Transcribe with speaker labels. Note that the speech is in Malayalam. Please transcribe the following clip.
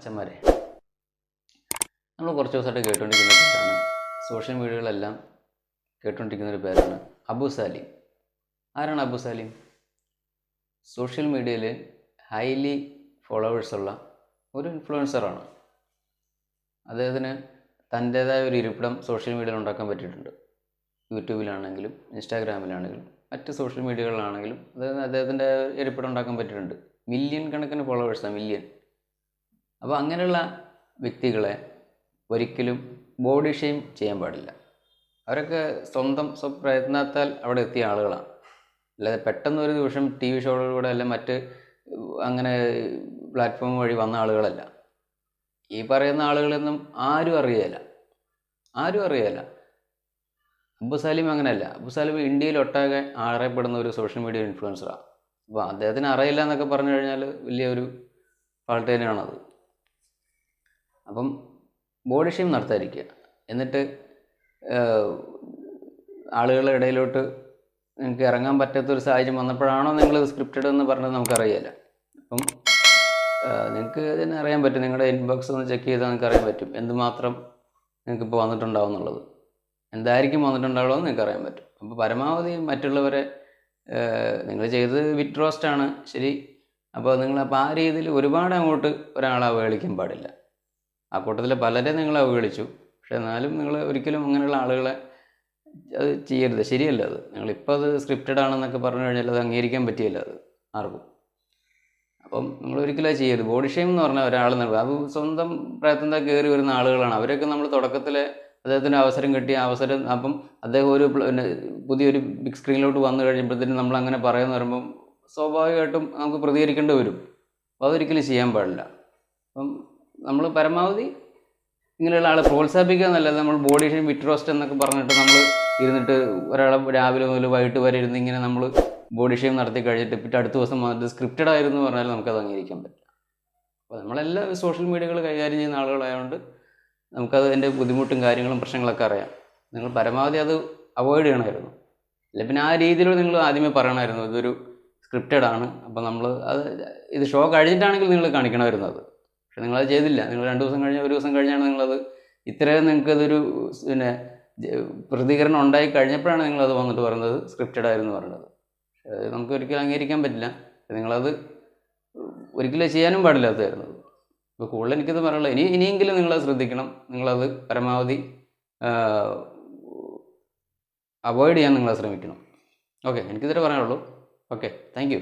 Speaker 1: അച്ഛന്മാരെ, നമ്മൾ കുറച്ച് ദിവസമായിട്ട് കേട്ടുകൊണ്ടിരിക്കുന്ന പേരാണ്, സോഷ്യൽ മീഡിയകളെല്ലാം കേട്ടുകൊണ്ടിരിക്കുന്നൊരു പേരാണ് അബു സാലിം. ആരാണ് അബു സാലിം? സോഷ്യൽ മീഡിയയിൽ ഹൈലി ഫോളോവേഴ്സുള്ള ഒരു ഇൻഫ്ലുവൻസറാണ്. അദ്ദേഹത്തിന് തൻ്റേതായ ഒരു ഇരിപ്പിടം സോഷ്യൽ മീഡിയയിൽ ഉണ്ടാക്കാൻ പറ്റിയിട്ടുണ്ട്. യൂട്യൂബിലാണെങ്കിലും ഇൻസ്റ്റാഗ്രാമിലാണെങ്കിലും മറ്റ് സോഷ്യൽ മീഡിയകളിലാണെങ്കിലും അദ്ദേഹത്തിൻ്റെ ഇരിപ്പിടം ഉണ്ടാക്കാൻ പറ്റിയിട്ടുണ്ട്. മില്യൺ കണക്കിന് ഫോളോവേഴ്സാണ്, മില്യൺ. അപ്പോൾ അങ്ങനെയുള്ള വ്യക്തികളെ ഒരിക്കലും ബോഡി ഷെയിം ചെയ്യാൻ പാടില്ല. അവരൊക്കെ സ്വന്തം സ്വപ്രയത്നത്താൽ അവിടെ എത്തിയ ആളുകളാണ്. അല്ലാതെ പെട്ടെന്ന് ഒരു ദിവസം ടി വി ഷോകളിലൂടെ അല്ല മറ്റ് അങ്ങനെ പ്ലാറ്റ്ഫോം വഴി വന്ന ആളുകളല്ല. ഈ പറയുന്ന ആളുകളൊന്നും ആരും അറിയില്ല. അബു സാലിം അങ്ങനെയല്ല. അബു സാലിം ഇന്ത്യയിൽ ഒട്ടാകെ അറിയപ്പെടുന്ന ഒരു സോഷ്യൽ മീഡിയ ഇൻഫ്ലുവൻസറാണ്. അപ്പോൾ അദ്ദേഹത്തിന് അറിയില്ല എന്നൊക്കെ പറഞ്ഞു കഴിഞ്ഞാൽ വലിയൊരു ഫാൾട്ട് തന്നെയാണത്. അപ്പം ബോഡി ഷെയിം നടത്താതിരിക്കുക. എന്നിട്ട് ആളുകളുടെ ഇടയിലോട്ട് നിങ്ങൾക്ക് ഇറങ്ങാൻ പറ്റാത്തൊരു സാഹചര്യം വന്നപ്പോഴാണോ നിങ്ങൾ സ്ക്രിപ്റ്റഡ് എന്ന് പറഞ്ഞത് നമുക്കറിയില്ല. അപ്പം നിങ്ങൾക്ക് അതിനെ അറിയാൻ പറ്റും. നിങ്ങളുടെ ഇൻബോക്സ് ഒന്ന് ചെക്ക് ചെയ്താൽ നിങ്ങൾക്ക് അറിയാൻ പറ്റും എന്തുമാത്രം നിങ്ങൾക്കിപ്പോൾ വന്നിട്ടുണ്ടാവും എന്നുള്ളത്, എന്തായിരിക്കും വന്നിട്ടുണ്ടാവുള്ളൂ എന്ന് നിങ്ങൾക്ക് അറിയാൻ പറ്റും. അപ്പോൾ പരമാവധി മറ്റുള്ളവരെ നിങ്ങൾ ചെയ്തത് വിറ്റ് റോസ്റ്റാണ് ശരി. അപ്പോൾ നിങ്ങളപ്പോൾ ആ രീതിയിൽ ഒരുപാട് അങ്ങോട്ട് ഒരാളെ അവഹേളിക്കാൻ പാടില്ല. ആ കൂട്ടത്തിൽ പലരെ നിങ്ങൾ അവഹേളിച്ചു. പക്ഷെ എന്നാലും നിങ്ങൾ ഒരിക്കലും അങ്ങനെയുള്ള ആളുകളെ അത് ചെയ്യരുത്, ശരിയല്ല അത്. നിങ്ങളിപ്പോൾ അത് സ്ക്രിപ്റ്റഡ് ആണെന്നൊക്കെ പറഞ്ഞു കഴിഞ്ഞാൽ അത് അംഗീകരിക്കാൻ പറ്റിയില്ല അത് ആർക്കും. അപ്പം നിങ്ങൾ ഒരിക്കലും അത് ചെയ്യരുത്. ബോഡി ഷെയിം എന്ന് പറഞ്ഞാൽ ഒരാൾ നൽകുക, അത് സ്വന്തം പ്രയത്നത്തിൽ കയറി വരുന്ന ആളുകളാണ്. അവരൊക്കെ നമ്മൾ തുടക്കത്തിൽ അദ്ദേഹത്തിന് അവസരം കിട്ടിയ അവസരം, അപ്പം അദ്ദേഹം ഒരു പുതിയൊരു ബിഗ് സ്ക്രീനിലോട്ട് വന്നു കഴിയുമ്പോഴത്തേനും നമ്മൾ അങ്ങനെ പറയുമെന്ന് പറയുമ്പം സ്വാഭാവികമായിട്ടും നമുക്ക് പ്രതികരിക്കേണ്ടി വരും. അപ്പോൾ അതൊരിക്കലും ചെയ്യാൻ പാടില്ല. അപ്പം നമ്മൾ പരമാവധി ഇങ്ങനെയുള്ള ആളെ പ്രോത്സാഹിപ്പിക്കുക എന്നല്ലാതെ നമ്മൾ ബോഡി ഷെയിം വിറ്റ് റോസ്റ്റ് എന്നൊക്കെ പറഞ്ഞിട്ട് നമ്മൾ ഇരുന്നിട്ട് ഒരാളെ രാവിലെ മുതൽ വൈകിട്ട് വരെ ഇരുന്ന് ഇങ്ങനെ നമ്മൾ ബോഡി ഷെയിം നടത്തി കഴിഞ്ഞിട്ട് പിന്നെ അടുത്ത ദിവസം വന്നിട്ട് സ്ക്രിപ്റ്റഡ് ആയിരുന്നു എന്ന് പറഞ്ഞാൽ നമുക്കത് അംഗീകരിക്കാൻ പറ്റില്ല. അപ്പോൾ നമ്മളെല്ലാ സോഷ്യൽ മീഡിയകൾ കൈകാര്യം ചെയ്യുന്ന ആളുകളായതുകൊണ്ട് നമുക്കത് അതിൻ്റെ ബുദ്ധിമുട്ടും കാര്യങ്ങളും പ്രശ്നങ്ങളൊക്കെ അറിയാം. നിങ്ങൾ പരമാവധി അത് അവോയ്ഡ് ചെയ്യണമായിരുന്നു. അല്ല പിന്നെ ആ രീതിയിലൂടെ നിങ്ങൾ ആദ്യമേ പറയണമായിരുന്നു ഇതൊരു സ്ക്രിപ്റ്റഡ് ആണ്. അപ്പോൾ നമ്മൾ അത് ഇത് ഷോ കഴിഞ്ഞിട്ടാണെങ്കിൽ നിങ്ങൾ കാണിക്കണമായിരുന്നു അത്. പക്ഷെ നിങ്ങളത് ചെയ്തില്ല. നിങ്ങൾ 2 ദിവസം കഴിഞ്ഞ് 1 ദിവസം കഴിഞ്ഞാണ് നിങ്ങളത് ഇത്രയും നിങ്ങൾക്കതൊരു പിന്നെ പ്രതികരണം ഉണ്ടായി കഴിഞ്ഞപ്പോഴാണ് നിങ്ങളത് വന്നിട്ട് പറയുന്നത് സ്ക്രിപ്റ്റഡ് ആയിരുന്നു പറയുന്നത്. അത് നമുക്ക് ഒരിക്കലും അംഗീകരിക്കാൻ പറ്റില്ല. നിങ്ങളത് ഒരിക്കലും ചെയ്യാനും പാടില്ലാത്തതായിരുന്നു. ഇപ്പോൾ കൂടുതൽ എനിക്കത് പറയാനുള്ളത് ഇനിയെങ്കിലും നിങ്ങളത് ശ്രദ്ധിക്കണം. നിങ്ങളത് പരമാവധി അവോയ്ഡ് ചെയ്യാൻ നിങ്ങളത് ശ്രമിക്കണം. ഓക്കെ, എനിക്കിതിരെ പറയാനുള്ളൂ. Okay, thank you.